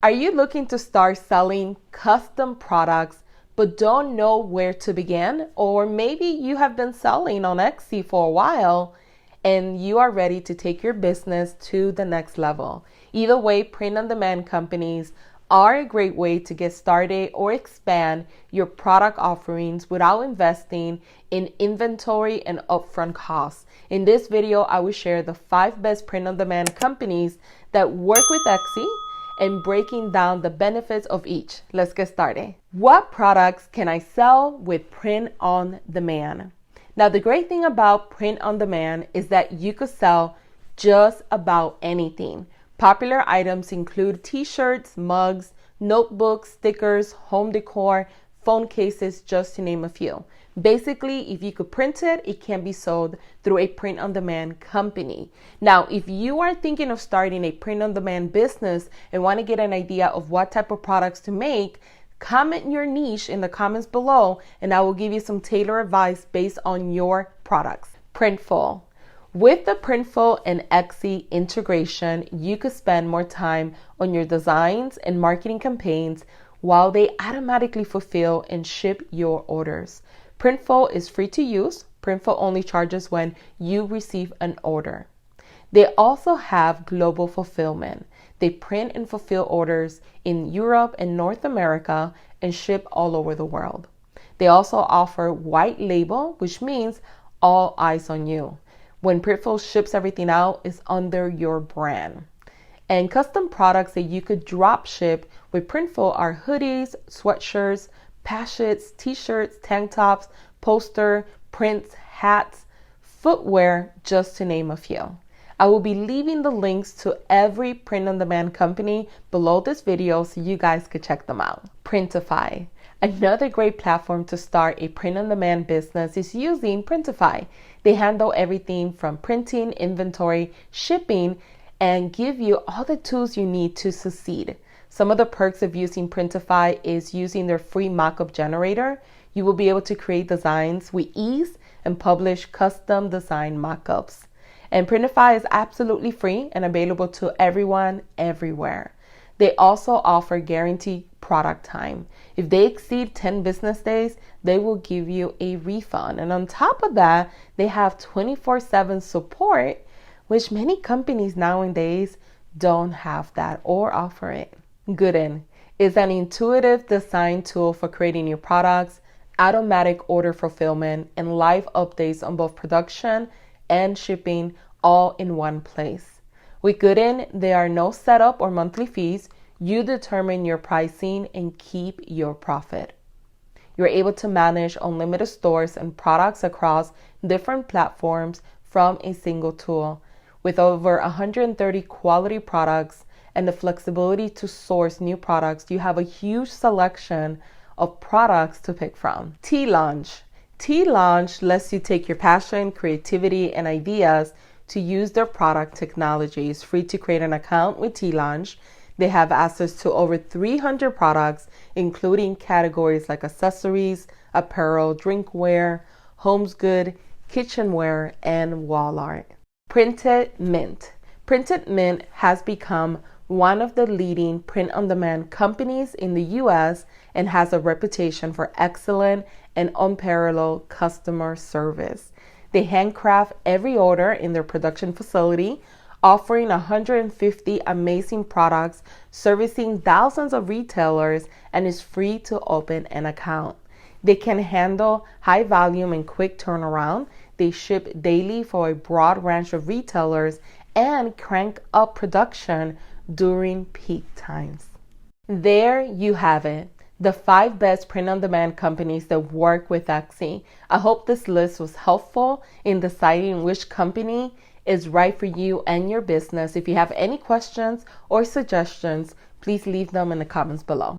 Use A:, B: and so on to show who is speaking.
A: Are you looking to start selling custom products but don't know where to begin? Or maybe you have been selling on Etsy for a while and you are ready to take your business to the next level. Either way, print-on-demand companies are a great way to get started or expand your product offerings without investing in inventory and upfront costs. In this video, I will share the 5 best print-on-demand companies that work with Etsy and breaking down the benefits of each. Let's get started. What products can I sell with print on demand? Now, the great thing about print on demand is that you could sell just about anything. Popular items include t-shirts, mugs, notebooks, stickers, home decor, phone cases, just to name a few. Basically, if you could print it, it can be sold through a print-on-demand company. Now, if you are thinking of starting a print-on-demand business and want to get an idea of what type of products to make, comment your niche in the comments below, and I will give you some tailored advice based on your products. Printful. With the Printful and Etsy integration, you could spend more time on your designs and marketing campaigns while they automatically fulfill and ship your orders. Printful is free to use. Printful only charges when you receive an order. They also have global fulfillment. They print and fulfill orders in Europe and North America and ship all over the world. They also offer white label, which means all eyes on you. When Printful ships everything out, it's under your brand. And custom products that you could drop ship with Printful are hoodies, sweatshirts, patches, t-shirts, tank tops, poster, prints, hats, footwear, just to name a few. I will be leaving the links to every print-on-demand company below this video so you guys could check them out. Printify. Another great platform to start a print-on-demand business is using Printify. They handle everything from printing, inventory, shipping, and give you all the tools you need to succeed. Some of the perks of using Printify is using their free mockup generator. You will be able to create designs with ease and publish custom design mockups. And Printify is absolutely free and available to everyone, everywhere. They also offer guaranteed product time. If they exceed 10 business days, they will give you a refund. And on top of that, they have 24/7 support, which many companies nowadays don't have that or offer it. Goodin is an intuitive design tool for creating new products, automatic order fulfillment, and live updates on both production and shipping all in one place. With Goodin, there are no setup or monthly fees. You determine your pricing and keep your profit. You're able to manage unlimited stores and products across different platforms from a single tool. With over 130 quality products and the flexibility to source new products, you have a huge selection of products to pick from. TLaunch. TLaunch lets you take your passion, creativity, and ideas to use their product technology. It's free to create an account with TLaunch. They have access to over 300 products, including categories like accessories, apparel, drinkware, homes good, kitchenware, and wall art. Printed Mint. Printed Mint has become one of the leading print-on-demand companies in the US and has a reputation for excellent and unparalleled customer service. They handcraft every order in their production facility, offering 150 amazing products, servicing thousands of retailers, and is free to open an account. They can handle high volume and quick turnaround. They ship daily for a broad range of retailers and crank up production during peak times. There you have it, the 5 best print-on-demand companies that work with Etsy. I hope this list was helpful in deciding which company is right for you and your business. If you have any questions or suggestions, please leave them in the comments below.